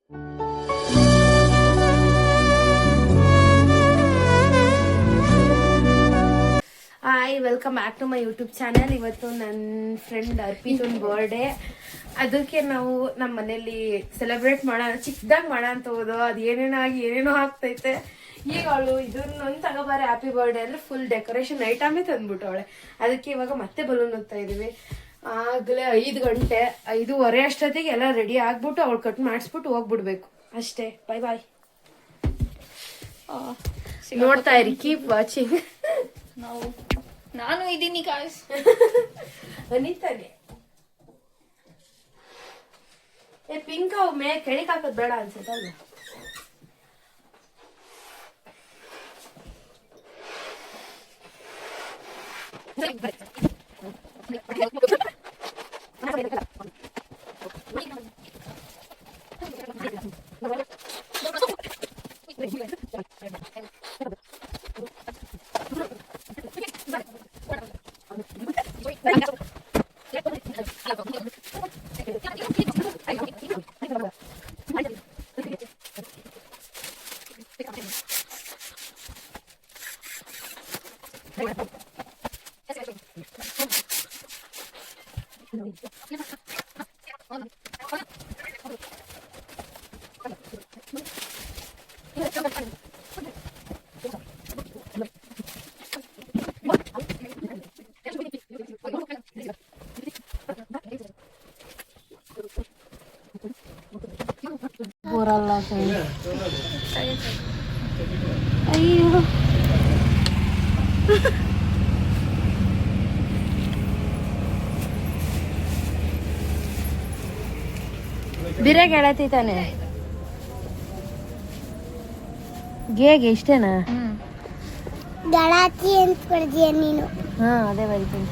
Hi, welcome back to my YouTube channel. ಇವತ್ತು ನನ್ನ friend ಅರ್ಪಿತನ್ birthday. ಅದಕ್ಕೆ ನಾವು ನಮ್ಮ ಮನೇಲಿ ಸೆಲೆಬ್ರೇಟ್ ಮಾಡೋಣ, ಚಿಕ್ಕದಾಗಿ ಮಾಡೋಣ ಅಂತ ಹೋದೋ. ಅದು ಏನೇನೋ ಆಗ್ತೈತೆ. ಈಗ ಅವಳು ಇದನ್ನೊಂದು ತಗೋಬಾರೆ ಹ್ಯಾಪಿ ಬರ್ಡೇ ಅಂದ್ರೆ ಫುಲ್ ಡೆಕೋರೇಷನ್ ಐಟಮೇ ತಂದ್ಬಿಟ್ಟವಳೆ. ಅದಕ್ಕೆ ಇವಾಗ ಮತ್ತೆ ಬಲೂನ್ ಹೋಗ್ತಾ ಇದೀವಿ. ಆಗಲೇ 5 ಗಂಟೆ 5:15 ಅಷ್ಟೊತ್ತಿಗೆ ಎಲ್ಲ ರೆಡಿ ಆಗ್ಬಿಟ್ಟು ಅವಳು ಕಟ್ ಮಾಡಿಸ್ಬಿಟ್ಟು ಹೋಗ್ಬಿಡ್ಬೇಕು ಅಷ್ಟೇ. ಬಾಯ್ ಬಾಯ್. ನೋಡ್ತಾ ಇರಿ, ಕೀಪ್ ವಾಚಿಂಗ್. ನಾನು ಇದೀನಿ ಗಾಯ್ಸ್. ಅನಿತಾನೆ ಪಿಂಕ್ ಅವು ಕೆಳಕ್ ಹಾಕೋದ್ ಬೇಡ ಅನ್ಸುತ್ತಲ್ಲ. ಬರಲ್ಲ ಅಯ್ಯೋ, ಬಿರಿಯಾಗಿ ಹೇಳತಿ ತಾನೆ. ಗೇಗೆ ಇಷ್ಟೇನಾ? ಗಳಾತಿ ಅಂತ ಕೊಡ್ತೀಯ ನೀನು. ಹಾ, ಅದೇ ಬರೀತೀನಿ.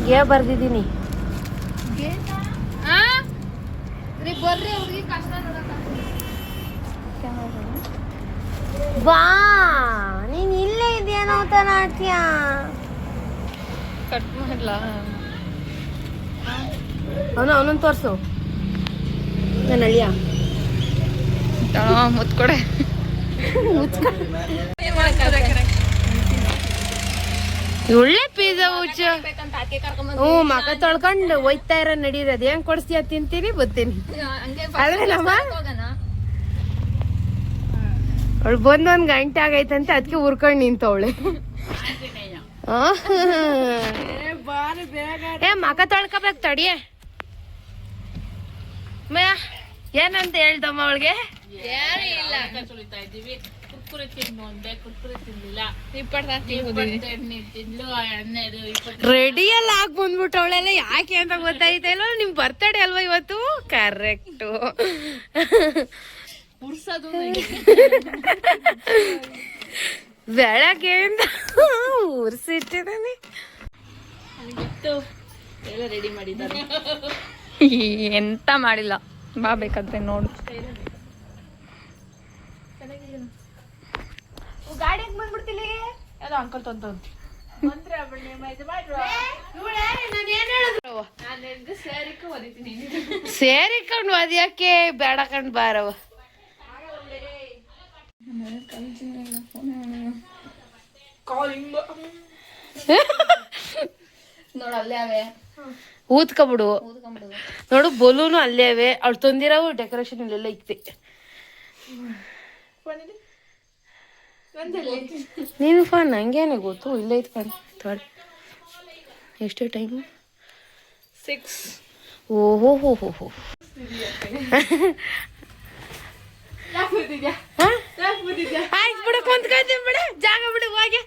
ಗೇ ಬರ್ದಿದ್ದೀನಿ. ಬಾ, ನೀನ್ ಇಲ್ಲೇ ಇದೆಯೇನೋ ಅಂತ ನಾಟ್ಯ ಕಟ್ ಮಾಡ್ಲಾ? ಅವನೊಂದು ತೋರ್ಸು. ನನ್ನ ಅಳಿಯ ಮುತ್ಕೊಡೆ. ಒಳ್ಳೆ ಪಿಜ್ಜಾ ಹುಚ್ಚ. ಮಕ ತೊಳ್ಕೊಂಡು ಒಯ್ತಾ ಇರೋ ನಡೀರದು. ಹೆಂಗ್ ಕೊಡಿಸ್ತೀಯ ತಿಂತೀನಿ ಬರ್ತೀನಿ. ಆದ್ರೆ ನಮ್ಮ ಅವಳು ಬಂದ್ 1 ಗಂಟೆ ಆಗೈತಂತೆ, ಅದಕ್ಕೆ ಉರ್ಕೊಂಡು ನಿಂತವಳೆ. ಮಕ ತೊಳ್ಕೊಬೇಕು ತಡಿಯೇ. ಏನಂತ ಹೇಳ್ದಮ್ಮ ಅವಳಿಗೆ? ರೆಡಿ ಎಲ್ಲ ಹಾಕಿ ಬಂದ್ಬಿಟ್ಟವಳೆಲ್ಲ. ಯಾಕೆ ಅಂತ ಗೊತ್ತಾಯ್ತಾ ಇಲ್ಲ? ನಿಮ್ ಬರ್ತಡೇ ಅಲ್ವಾ ಇವತ್ತು? ಕರೆಕ್ಟು. ಬೆಳಗ್ಗೆಯಿಂದ ಉರ್ಸಿಟ್ಟಿದ್ದಾನೆ. ರೆಡಿ ಮಾಡಿದ್ದಾರೆ. ಎಂತ ಮಾಡಿಲ್ಲ, ಬಾ ಬೇಕಾದ್ರೆ ನೋಡು. ಗಾಡಿಗೆ ಬಂದ್ಬಿಡ್ತಿಲ್ಲ ಎಲ್ಲ ಅಂಕಲ್ ತಂತ ಸೇರಿಕೊಂಡು ಅದ್ಯಾಕೆ ಬೇಡ ಕಂಡು ಬಾರವ. ನೋಡು ಅಲ್ಲೇ ಅವೆ, ಊದ್ಕೊಬಿಡು. ನೋಡು ಬಲೂನು ಅಲ್ಲೇ ಅವೆ. ಅವ್ಳು ತಂದಿರೋ ಡೆಕೋರೇಷನ್ ಇಲ್ಲೆಲ್ಲ ಇಕ್ತಿ. ನೀನು ಫೋನ್ ನಂಗೇನೆ ಗೊತ್ತು. ಇಲ್ಲೇ ಇತ್ಕೊಂಡು ಥರ್ಡ್. ಎಷ್ಟು ಟೈಮು? 6. ಓಹೋ ಹೋ ಹೋ ಹೋ. ಆಯ್ತು ಬಿಡು, ಕುಂತ್ಕೊಳ್ತೀನಿ ಬಿಡು. ಜಾಗ ಬಿಡು ಹೋಗಿ.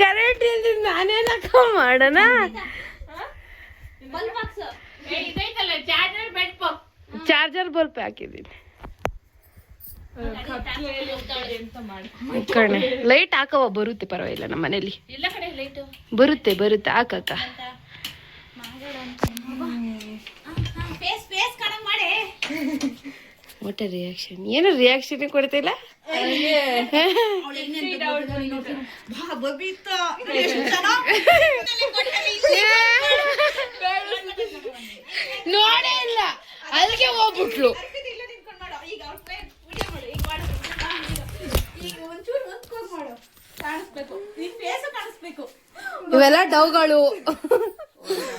ಕರೆಂಟ್ ಇಲ್ದಿ ನಾನೇನಕ್ಕ ಮಾಡೋಣ? ಚಾರ್ಜರ್ ಬಲ್ಪ್ ಹಾಕಿದ್ದೀನಿ. ಕಣೆ ಲೈಟ್ ಹಾಕವ, ಬರುತ್ತೆ ಪರವಾಗಿಲ್ಲ. ನಮ್ಮ ಮನೇಲಿ ಬರುತ್ತೆ ಹಾಕಕ್ಕ. What reaction? ಏನು ರಿಯಾಕ್ಷನ್ ಕೊಡ್ತಿಲ್ಲ. ನೋಡೇ ಇಲ್ಲ, ಅಲ್ಲಿಗೆ ಹೋಗ್ಬಿಟ್ಲು. ಇವೆಲ್ಲ ಡೌಗಳು.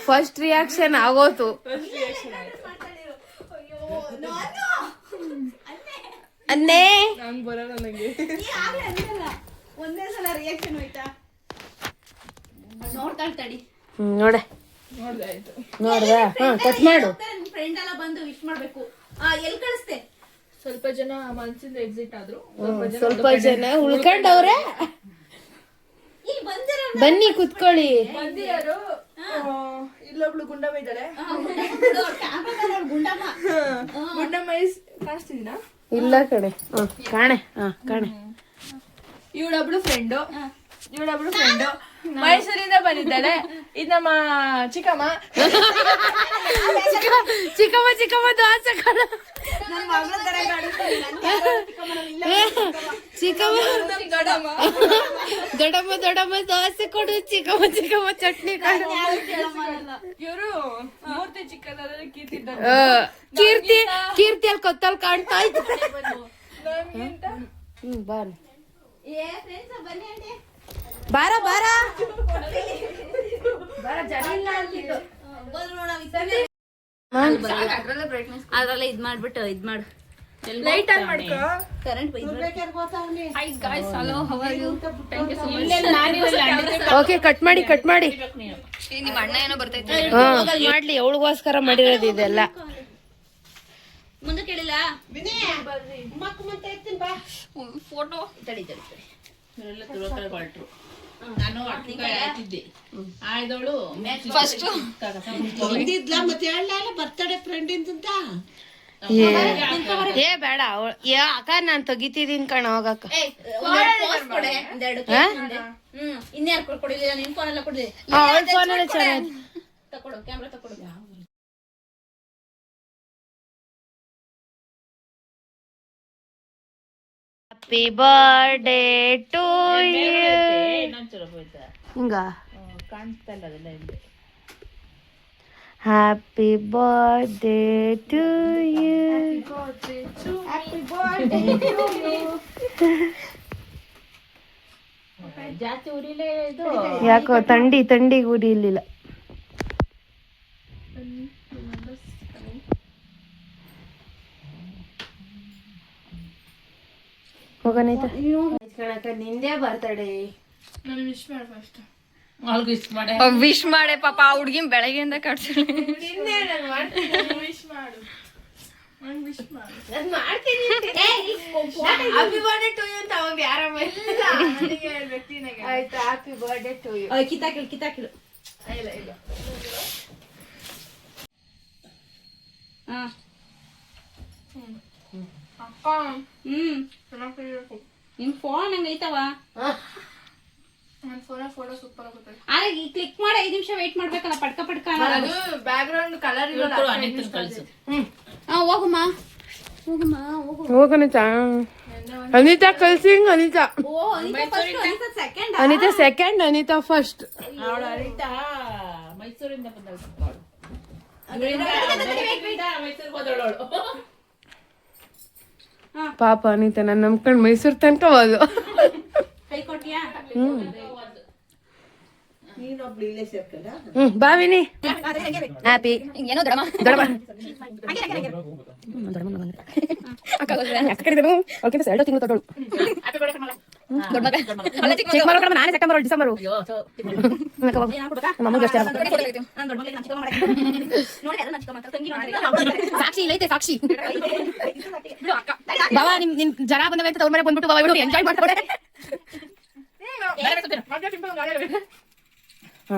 First reaction ಆಗೋತು. ಅನ್ನೇ ಒಂದೇ ಸಲ ರಿಯಾಕ್ಷನ್ ಹೋಯ್ತಾ? ನೋಡ್ತಾಳ್ ತಡಿ. ನೋಡೆ ನೋಡ್ದ. ಕಟ್ ಮಾಡು. ಫ್ರೆಂಡ್ ಎಲ್ಲ ಬಂದು ವಿಶ್ ಮಾಡ್ಬೇಕು. ಎಲ್ಲಿ ಕಳಿಸ್ತೆ? ಸ್ವಲ್ಪ ಜನ ಮನ್ಸಿಂದ ಎಕ್ಸಿಟ್ ಆದ್ರು, ಸ್ವಲ್ಪ ಜನ ಉಳ್ಕೊಂಡವ್ರೆ. ಇಲ್ಲಿ ಬಂದಿರೋ ಬನ್ನಿ ಕುತ್ಕೊಳ್ಳಿ. ಬಂದಿಯಾರು. ಇಲ್ಲೊಬ್ಳು ಗುಂಡಮ್ಮ ಇದ್ದಾಳೆ. ಗುಂಡಮ್ಮ. ಗುಂಡಮ್ಮ ಕಾಣಿಸ್ತಿದ್ದೀನಾ? ಇಲ್ಲ ಕಣೆ. ಕಾಣೆ. ಕಾಣೆ. ಇವಳೊಬ್ಳು ಫ್ರೆಂಡು, ಮೈಸೂರಿಂದ ಬಂದಿದ್ದಾಳೆ. ಇದು ನಮ್ಮ ಚಿಕ್ಕಮ್ಮ. ಚಿಕ್ಕಮ್ಮ ದೋಸೆ ಕಣ. ದೊಡ್ಡಮ್ಮ ದೋಸೆ ಕೊಡು. ಚಿಕ್ಕಮ್ಮ ಚಟ್ನಿ ಕೊಡು. ಇವರು ಮೂರ್ತಿ ಚಿಕ್ಕದಾದ್ರೆ ಕೀರ್ತಿ ಅಲ್ಲಿ ಕೊತ್ತಲ್ ಕಾಣ್ತಾ ಇತ್ತು. ಬಾರ ಬಾರ ಅದ್ರಲ್ಲ ಇದ್ ಮಾಡ್ಬಿಟ್ಟು ಇದ್ ಮಾಡು. ಲೈಟ್ ಆನ್ ಮಾಡ್ಕೋ. Current Hi guys, hello, how are you? Thank you so much. Okay, cut ಮಾಡಿ. ನಿಮ್ಮ ಅಣ್ಣ ಏನೋ ಬರ್ತೈತೆ. ಮಾಡ್ಲಿ, ಅವಳಿಗೋಸ್ಕರ ಮಾಡಿರೋದು ಇದೆಲ್ಲ. ಮುಂದೆ ಕೇಳಿಲ್ಲ. ಫೋಟೋ ತಡಿ. ನಾನು ಆಯ್ತಿದ್ದೆ ಆಯ್ದವಳು ಫಸ್ಟ್ ಬಂದಿದ್ಲ ಮತ್ತೆ ಹೇಳಲ್ಲ ಬರ್ತಡೆ ಫ್ರೆಂಡ್ ಅಂತ. ಏ ಬೇಡ, ಅಕ್ಕ ನಾನ್ ತೆಗಿತಿದೀನಿ ಕಣ. ಹೋಗಕ್ಕ ಇನ್ಯಾರು ಕೊಡಿಲ್ಲ, ನಿನ್ ಫೋನ್ ಎಲ್ಲ ಕೊಡಿ. ಅವಳ ಫೋನ್ ಎಲ್ಲ ಚೆನ್ನಾಗಿ. ತಕೊಡು, ಕ್ಯಾಮ್ರಾ ತಕೊಡು. Happy birthday to you. ಹಿಂಗ ಕಾಣಿಸ್ತಾ ಇಲ್ಲ ಅದೆಲ್ಲ ಹಿಂದೆ. Happy birthday to you. ಜಾಸ್ತಿ ಉರಿಲೇ ಇದು. ಯಾಕೋ ತಂಡಿ ಉರಿಲಿಲ್ಲ. ಹೋಗನೈತ ನಿಂದೇ ಬರ್ತಡೆ. ನಾನು ವಿಶ್ ಮಾಡ ಫಸ್ಟ್. ಅವ್ಳಿಗೆ ಇಷ್ಟ ಮಾಡಿ ವಿಶ್ ಮಾಡೆ ಪಾಪ. ಆ ಹುಡ್ಗಿನ್ ಬೆಳಗ್ಗೆಯಿಂದ ಕಟ್ಸಿಳಿ. ವಿಶ್ ಮಾಡು. ಮಾಡ್ತೀನಿ. ಹ್ಯಾಪಿ ಬರ್ಡೇ ಟು ಯು ಅಂತ ಅವಾಗ ಯಾರ ಆಯ್ತು. Happy birthday to you. ಕಿತ್ತಾಕಿಳು. ಇಲ್ಲ ಅಕ್ಕ ನಿನ್ ಫೋನ್ ಹಂಗ ಐತವ. ನನ್ನ ಫೋನಲ್ಲಿ ಫೋಟೋ ಸೂಪರ್ ಆಗುತ್ತೆ. ಆದ್ರೆ ಈ ಕ್ಲಿಕ್ ಮಾಡಿ 5 ನಿಮಿಷ ವೇಟ್ ಮಾಡ್ಬೇಕಲ್ಲ. ಪಡ್ಕ ಅದು ಬ್ಯಾಕ್ ಗ್ರೌಂಡ್ ಕಲರ್ ಕಳಿಸು. ಹೋಗಮ್ಮ. ಹೋಗನೈತ. ಅನಿತಾ ಕಳ್ಸಿ. Anita second. Anita second, Anita first. ಅವಳು ಅನಿತಾ ಮೈಸೂರಿಂದ ಬಂದಳು. ಮೈಸೂರಿಗೆ ಹೋದವಳು. ಪಾಪ ಅನಿತಾ ನಾನು ನಂಬ್ಕೊಂಡು ಮೈಸೂರ್ ತನಕ ಹೋದು. ಕೈ ಕೊಟ್ಟಿಯಾ? ನೀನೊಬ್ಳು ಇಲ್ಲೇ ಸೇರ್ಕಲ್ಲ. ಬಾವಿನಿ ಹ್ಯಾಪಿ. ಏನೋ ದೊಡ್ಡಮ್ಮ ಎರಡು ತಿಂಗಳು ತೊಡೋಳು. ನಾನೇ ಸೆಪ್ಟೆಂಬರ್ ಡಿಸೆಂಬರ್. ಸಾಕ್ಷಿ ಇಲ್ಲೈತೆ, ಸಾಕ್ಷಿ. ಬಾಬಾ ನಿನ್ ಜನ ಬಂದವೆ ಅಂತ ತವ್ರ ಮನೆ ಬಂದ್ಬಿಟ್ಟು ಬಾಬಾ ಇವ್ರು ಎಂಜಾಯ್ ಮಾಡ್ತಾರೆ.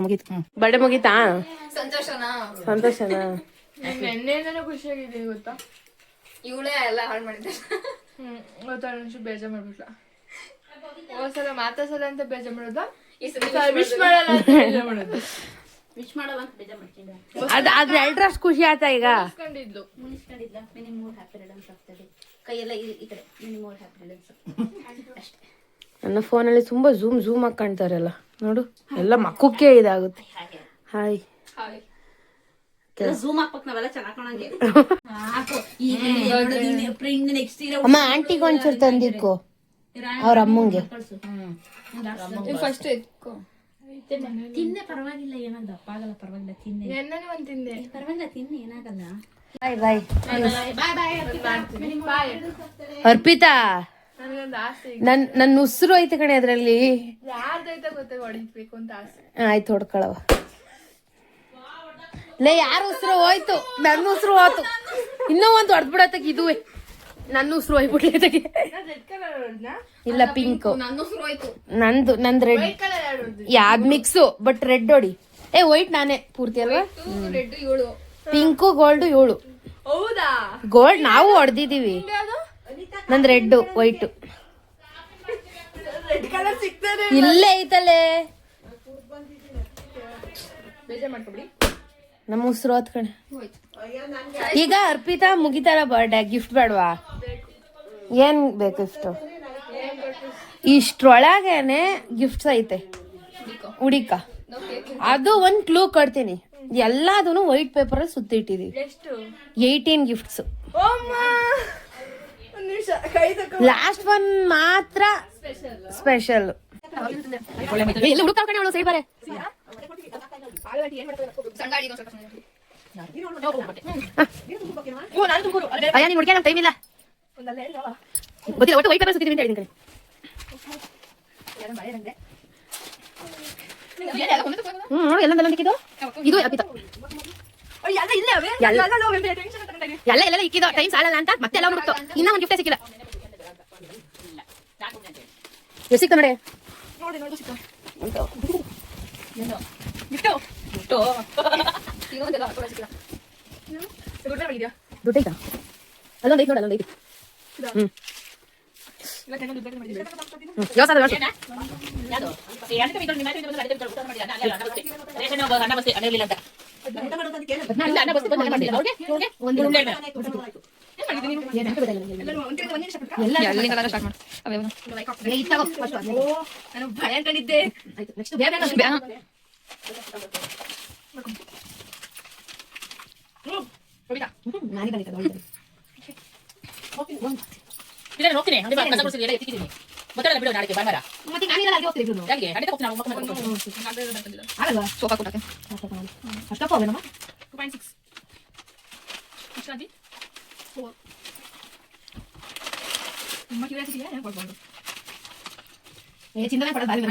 ಮುಗೀತು. ಬರ್ಡೇ ಮುಗೀತಾ? ಸಂತೋಷನಾ? ನೆನ್ನೆಯಿಂದನೂ ಖುಷಿಯಾಗಿದ್ದೀನಿ ಗೊತ್ತಾ. ಇವಳೇ ಎಲ್ಲ ಹಾಳು ಮಾಡಿದ್ದೆ. ಗೊತ್ತಾ, ಒಂಚೂರು ಬೇಜಾರು ಮಾಡ್ಬಿಟ್ಲ. ಹೋದ್ಸಲ ಮಾತಾಡ್ಸಲ್ಲ ಅಂತ ಬೇಜಾರು ಮಾಡೋದ, ವಿಶ್ ಮಾಡಲ್ಲ ಅಂತ ಬೇಜಾರು ಮಾಡೋದು. ವಿಶ್ ಮಾಡಲ್ಲ ಅಂತ ಬೇಜಾರ್ ಮಾಡ್ಕೊಂಡೆ. ಅದ್ರ ಎರಡರಷ್ಟು ಖುಷಿ ಆಯ್ತಾ ಈಗ? ಕಂಡಿದ್ಲು ಮುನಿಸ್ಕೊಂಡಿದ್ಲ ಮಿನಿ ಮೂಡ್ ಹ್ಯಾಪಿ ರಿಟರ್ನ್ಸ್ ಆಗ್ತದೆ. ಕೈಯೆಲ್ಲ ಈ ಕಡೆ ಮಿನಿ ಮೂಡ್ ಹ್ಯಾಪಿ ರಿಟರ್ನ್ಸ್ ಅಷ್ಟೇ. ನನ್ನ ಫೋನಲ್ಲಿ ತುಂಬಾ ಝೂಮ್ ಆಗಿ ಕಾಣ್ತಾರಲ್ಲ ನೋಡು, ಎಲ್ಲ ಮಕ್ಕಕ್ಕೆ ಇದಾಗುತ್ತೆ. ಹಾಯ್ ಝೂಮ್ ಹಾಕ್ಬೇಕು ನಾವೆಲ್ಲ ಚೆನ್ನಾಗ್ ಕಾಣಂಗೆ. ಈಗ ನೆಕ್ಸ್ಟ್ ಇರೋ ಅಮ್ಮ ಆಂಟಿಗೆ ಒಂಚೂರು ತಂದಿಕ್ಕು ಅವ್ರ ಅಮ್ಮಂಗೆ. ಫಸ್ಟ್ ಎತ್ಕೋ. ತಿನ್ನೆ ಪರವಾಗಿಲ್ಲ, ಏನಾಗ ದಪ್ಪ ಆಗಲ್ಲ, ಪರವಾಗಿಲ್ಲ ತಿನ್ನೆ, ನೆನ್ನೆ ಒಂದ್ ತಿಂದೆ. ಪರವಾಗಿಲ್ಲ ತಿನ್ನೆ, ಏನಾಗಲ್ಲ. ಬಾಯ್ ಬಾಯ್ ಬಾಯ್. ಅರ್ಪಿತಾ, ನನಗೊಂದು ಆಸೆ ಈಗ. ನನ್ನ ಉಸಿರು ಐತೆ ಕಣೆ ಅದ್ರಲ್ಲಿ. ಯಾರ್ದೈತ ಗೊತ್ತ ಹೊಡಿಬೇಕು ಅಂತ ಆಸೆ. ಆಯ್ತು ಹೊಡ್ಕೊಳವ. ಲೇ ಯಾರ ಉಸಿರು ಹೋಯ್ತು? ನನ್ನ ಉಸಿರು ಹೋಯ್ತು. ಇನ್ನೂ ಒಂದು ಹೊಡೆದ್ಬಿಡತ್ತಕ್ಕೆ ಇದುವೆ. ನನ್ನ ಉಸಿರು ಹೋಯ್ಬಿಡ್ಲಿ. Red colour ಹೊಡ್ದಾ? ಇಲ್ಲ ಪಿಂಕ್. ನನ್ನ ಉಸಿರು ಹೋಯ್ತು. ನಂದು ರೆಡ್. ವೈಟ್ ಕಲರ್ ಎರಡು ಹೊಡ್ದು. ಯಾವ್ದು ಮಿಕ್ಸು, ಬಟ್ ರೆಡ್ ಹೊಡಿ. ವೈಟ್ ನಾನೇ ಪೂರ್ತಿ ಅಲ್ವಾ? ರೆಡ್ 7. Pink gold 7. ಹೌದಾ? ಗೋಲ್ಡ್ ನಾವು ಹೊಡೆದಿದೀವಿ. ಯಾವ್ದು? ನಂದು ರೆಡ್ ವೈಟ್ ರೆಡ್ ಕಲರ್ ಸಿಗ್ತದೆ. ಇಲ್ಲೇ ಐತಲ್ಲೇ. ಬೇಜಾರ್ ಮಾಡ್ಕೊಬಿಡಿ. ನಮ್ಮ ಉಸಿರು ಹೋತ್ ಕಣೆ. ಹೋಯ್ತು. ಈಗ ಅರ್ಪಿತಾ ಮುಗಿತಾರ ಬರ್ಡೇ, ಗಿಫ್ಟ್ ಬೇಡವಾ? ಏನ್ ಬೇಕು ಗಿಫ್ಟ್? ಇಷ್ಟ್ರೊಳಗೇನೆ ಗಿಫ್ಟ್ಸ್ ಐತೆ. ಹುಡಿಕ ಅದು ಒಂದ್ ಕ್ಲೂ ಕೊಡ್ತೀನಿ. ಎಲ್ಲಾದನ್ನು ವೈಟ್ ಪೇಪರ್ ಅಲ್ಲಿ ಸುತ್ತಿಟ್ಟಿದೀವಿ. ಎಷ್ಟು? 18 ಗಿಫ್ಟ್ಸ್. ಓಮ್ಮ ಒಂದ್ ನಿಮಿಷ ಕೈ ತಕೊ. ಲಾಸ್ಟ್ ಒನ್ ಮಾತ್ರ ಸ್ಪೆಷಲ್. ಎಲ್ಲ ಹುಡುಕ ಕಣೆ ಅವಳು ಸೈಡ್ ಬಾರೆ. ಅಯ್ಯ ನೀನ್ ಹುಡುಕ ಟೈಮ್ ಇಲ್ಲ. ಗೊತ್ತಿಲ್ಲ, ಒಟ್ಟು ವೈಟ್ ಪೇಪರ್ ಸುತ್ತಿದೀವಿ ಅಂತ ಹೇಳಿದ್ದೀನಿ ಕಣೆ. ನೋಡು ಎಲ್ಲ ಇಕ್ಕಿದ್ದು. ಇದು ಅರ್ಪಿತಾ ಎಲ್ಲ ಇಕ್ಕಿದ್ದು. ಟೈಮ್ ಸಾಲಲ್ಲ ಅಂತ ಮತ್ತೆ ಎಲ್ಲ ಹುಡುಕ್ತು. ಇನ್ನ ಒಂದು ಗಿಫ್ಟೇ ಸಿಕ್ಕಿಲ್ಲ. ಎಷ್ಟು ಸಿಕ್ತ ನೋಡಿ. ದುಡ್ಡೈತಾ? ಅಲ್ಲೊಂದು ಐತಿ ನೋಡಿ, ಅಲ್ಲೊಂದು ಐತಿ. ಭಯ ಕಂಡಿದ್ದೆ.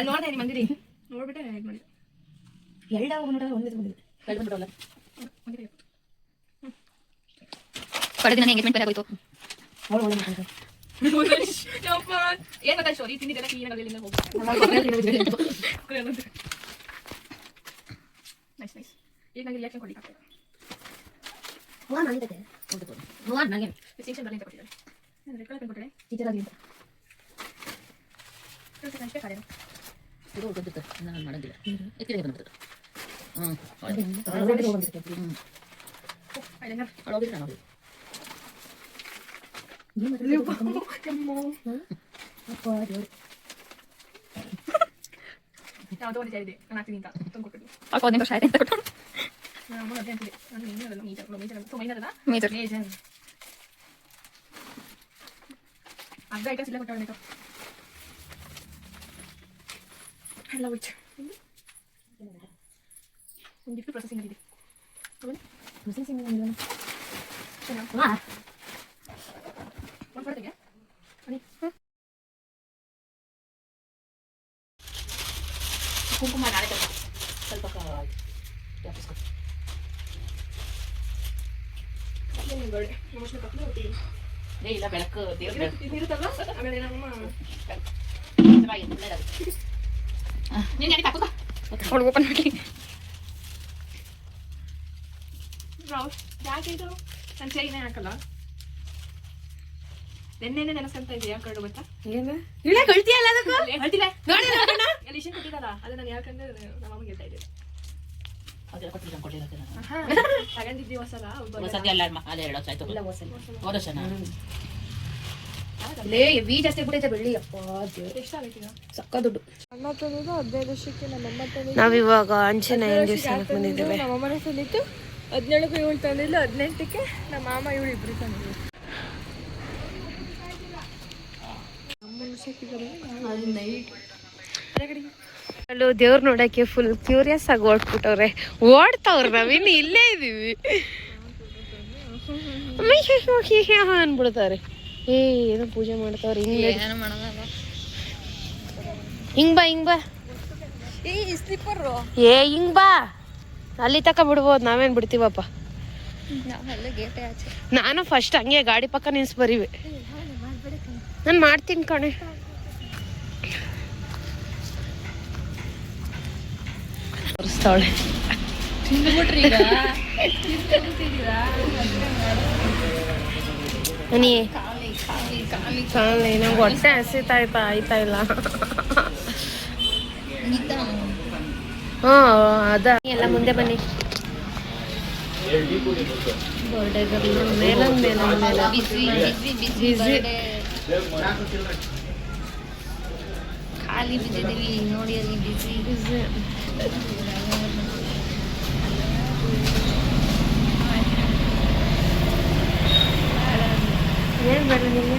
ನೋಡ್ದೆ ನಿಮ್ಮ ಅಂಗಡಿ ನೋಡ್ಬಿಟ್ಟೆ ಮಾಡಿದೆ. ಎಂಗೇಜ್ಮೆಂಟ್ ಬೇರೆ ಆಗೋಯ್ತು. ಏನ್ ಗೊತ್ತಾ ಸ್ಟೋರಿ ತಿಂದಿದ್ದೆಲ್ಲ ಕ್ಲೀನ್ ಆಗಲಿಲ್ಲ. Nice nice. ಈಗ ನಂಗೆ ರಿಯಾಕ್ಷನ್ ಕೊಡ್ಲಿಕ್ಕೆ ಆಗ್ತದೆ. ಡಿಸ್ಟಿಂಕ್ಷನ್ ಬರಲಿ ಅಂತ ಕೊಟ್ಟಿದ್ದಾರೆ. ನಾನು ರೆಡ್ ಕಲರ್ ಪೆನ್ ಕೊಟ್ಟರೆ ಟೀಚರ್ ಆಗಲಿ ಅಂತ. ಅಷ್ಟೇ ಕಾರ್ಯ ಇದು ಗೊತ್ತಿತ್ತು, ನಾನು ಮಾಡೋದಿಲ್ಲ. ಎತ್ತಿಗೆ ಬಂದ್ಬಿಡ್ತದೆ. ಅಳೋದಿಲ್ಲ ನಾನು. ಯಾವ್ದೋ ಒಂದು ಇದೆ ನಾನು ಹಾಕ್ತೀನಿ ಅಂತ ತಂದು ಕೊಟ್ಟಿದ್ದು. ಅಮ್ಮ ಅದೇ ಅಂತಿದೆ. ನಾನು ಇನ್ನೇನಲ್ಲ ಮೇಜರ್ ಅರ್ಧ ಐಟಮ್ಸ್ ಇಲ್ಲ ಕೊಟ್ಟವಳೆ ಮೇಕಪ್ ಎಲ್ಲ ಹೋಯ್ತು. ಒಂದು ಗಿಫ್ಟ್ ಪ್ರೊಸೆಸಿಂಗ್ ಆಗಿದೆ. ಕುಂಕುಮ ನಾಳೆ ಸ್ವಲ್ಪ ಇಲ್ಲ ಬೆಳಕು ಇರುತ್ತಲ್ಲ ಆಮೇಲೆ ನಮ್ಮ ಅವಳು ಓಪನ್ ಮಾಡಿ. ಯಾಕೆ ಇದು ನನ್ನ ಚೈನೇ ಹಾಕಲ್ಲ. ನೆನ್ನೆನೆ ನೆನಸ್ಕೊಂತ ಇದೆ ಯಾಕೆ ಕರಡು ಗೊತ್ತಾ? ಕಳ್ತಿಯಲ್ಲ ಅದಕ್ಕೂ ಹೇಳ್ತಿಲ್ಲ ಎಲ್ಲಿ ಇಶನ್ ಕೊಟ್ಟಿದ್ದಾರ ಅದು ನಾನು ಯಾಕಂದ್ರೆ ನಮ್ಮ ಅಮ್ಮ ಗೆಲ್ತಾ ಇದ್ದೆ. ಅದೆಲ್ಲ ಕೊಟ್ಟಿಲ್ಲ ಕೊಟ್ಟಿಲ್ಲ ತಗೊಂಡಿದ್ದೀವಿ ಹೊಸಲ ಸದ್ಯ ಅಲ್ಲ ಅದೇ 2 ವರ್ಷ ಆಯ್ತು ಇಲ್ಲ ಹೊಸ ಹೋದ ವರ್ಷ ಲೇ ಹೆವಿ ಜಾಸ್ತಿ ಆಗ್ಬಿಟ್ಟೈತೆ ಬೆಳ್ಳಿ ಅಪ್ಪ ದೇವ್ರೆ ಎಷ್ಟಾಗೈತೀಗ ಸಕ್ಕ ದುಡ್ಡು ಅಣ್ಣ ತಂದಿದ್ದು 15 ವರ್ಷಕ್ಕೆ ನಮ್ಮಮ್ಮ ತಂದಿದ್ದು ನಾವಿವಾಗ ಆಂಜನೇಯ ದೇವಸ್ಥಾನಕ್ಕೆ ಬಂದಿದ್ದೇವೆ. ನಮ್ಮಮ್ಮನೇ ತಂದಿತ್ತು 17ಕ್ಕೆ ಇವಳು ತಂದಿಲ್ಲ 18ಕ್ಕೆ ನಮ್ಮ ಮಾಮ ಇವಳು ಇಬ್ರು ತಂದಿದ್ರು. ಅಲ್ಲೂ ದೇವ್ರ ನೋಡಕ್ಕೆ ಫುಲ್ ಕ್ಯೂರಿಯಸ್ ಆಗಿ ಓಡ್ಬಿಟ್ಟವ್ರೆ. ಓಡ್ತಾವ್ರೆ, ನಾವಿನ್ನು ಇಲ್ಲೇ ಇದೀವಿ ಅನ್ಬಿಡ್ತಾರೆ. ಏನೋ ಪೂಜೆ ಮಾಡ್ತಾವ್ರೆ. ಹಿಂಗ್ ಬಾ ಹಿಂಗ್ ಬಾ ಹಿಂಗ್ ಬಾ, ಅಲ್ಲಿ ತಕ ಬಿಡ್ಬೋದು, ನಾವೇನ್ ಬಿಡ್ತೀವಪ್ಪ. ನಾನು ಫಸ್ಟ್ ಹಂಗೆ ಗಾಡಿ ಪಕ್ಕ ನಿಲ್ಸ್ ಬರೀವಿ. ನಾನು ಮಾಡ್ತೀನಿ ಕಣೆ. ತೋರಿಸ್ತಾವಳೆ ನೀ ನಂಗೆ ಹೊಟ್ಟೆ ಆಯ್ತಾ ಇಲ್ಲ. ಅದ ಎಲ್ಲ ಮುಂದೆ ಬನ್ನಿ. ಬರ್ಡೇ ಖಾಲಿ ಬಿದ್ದಿದ್ದೀವಿ ನೋಡಿ, ಅಲ್ಲಿ ಬಿಸಿ ಏನ್ ಬೇಡ ನಿಮಗೆ?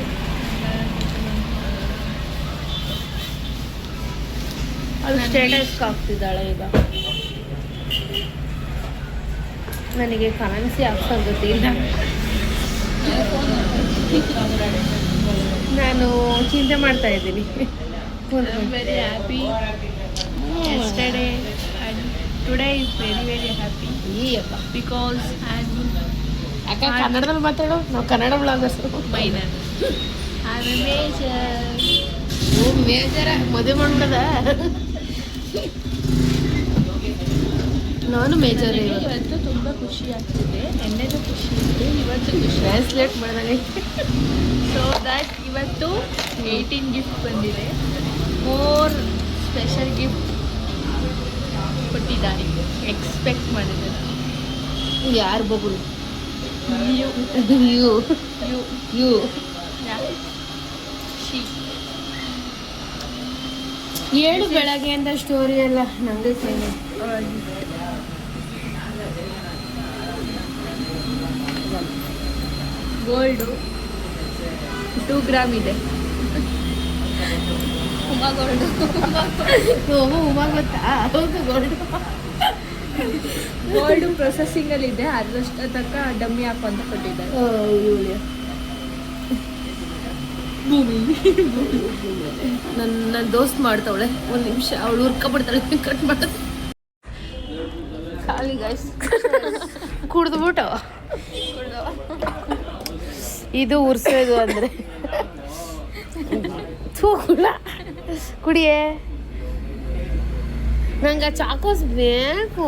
ಅದು ಸ್ಟೇಟಸ್ ಹಾಕ್ತಿದ್ದಾಳೆ ಈಗ. ನನಗೆ ಕರೆನ್ಸಿ ಹಾಕ್ಸೋದು ಗೊತ್ತಿಲ್ಲ. ನಾನು ಚಿಂತೆ ಮಾಡ್ತಾ ಇದ್ದೀನಿ. Very happy yesterday and today is very happy because ಅಕ್ಕ ಕನ್ನಡದಲ್ಲಿ ಮಾತಾಡೋ, ನಾವು Kannada bloggers. minor I'm a major. ಮೇಜರ ಮದುವೆ ಮಾಡ್ಬಿಡದ. ನಾನು ಮೇಜರ್. ಇವತ್ತು ತುಂಬ ಖುಷಿ ಆಗ್ತಿದೆ. ನೆನ್ನೆದು ಖುಷಿ ಇದೆ, ಇವತ್ತು ಖುಷಿ. ಬ್ರೇಸ್ಲೆಟ್ ಮಾಡಿದಾಗ ಸೊ ದ್ಯಾಟ್ ಇವತ್ತು 18 ಗಿಫ್ಟ್ ಬಂದಿದೆ. 4 ಸ್ಪೆಷಲ್ ಗಿಫ್ಟ್ ಕೊಟ್ಟಿದ್ದಾರೆ. ಎಕ್ಸ್ಪೆಕ್ಟ್ ಮಾಡಿದೆ. ಯಾರು ಬೊಗಳು? ಯು ಯು ಯು ಯು ಶಿ ಏಳು ಬೆಳಗ್ಗೆ ಅಂತ ಸ್ಟೋರಿ ಎಲ್ಲ ನಂಗೆ ಕೇಳಿ. ಗೋಲ್ಡು 2 ಗ್ರಾಮ್ ಇದೆ. ಉಮಾ ಗೋಲ್ಡು ಉಮಾ ಗೊತ್ತಾ? ಹೌದು, ಗೋಲ್ಡ್. ಗೋಲ್ಡು ಪ್ರೊಸೆಸಿಂಗಲ್ಲಿ ಇದೆ, ಅದರಷ್ಟು ತನಕ ಡಮ್ಮಿ ಹಾಕು ಅಂತ ಕೊಟ್ಟಿದ್ದಾರೆ. ನನ್ನ ದೋಸ್ತ್ ಮಾಡ್ತಾವಳೆ. 1 ನಿಮಿಷ ಅವಳು ಹುರ್ಕೊಬಿಡ್ತಾಳೆ, ಕಟ್ ಮಾಡ ಖಾಲಿ ಗೈಸ್ ಕುಡ್ದುಬಿಟ್ಟು ಇದು ಉರ್ಸೋದು ಅಂದ್ರೆ ಕುಡಿಯೇ. ನಂಗೆ ಚಾಕೋಸ್ ಬೇಕು.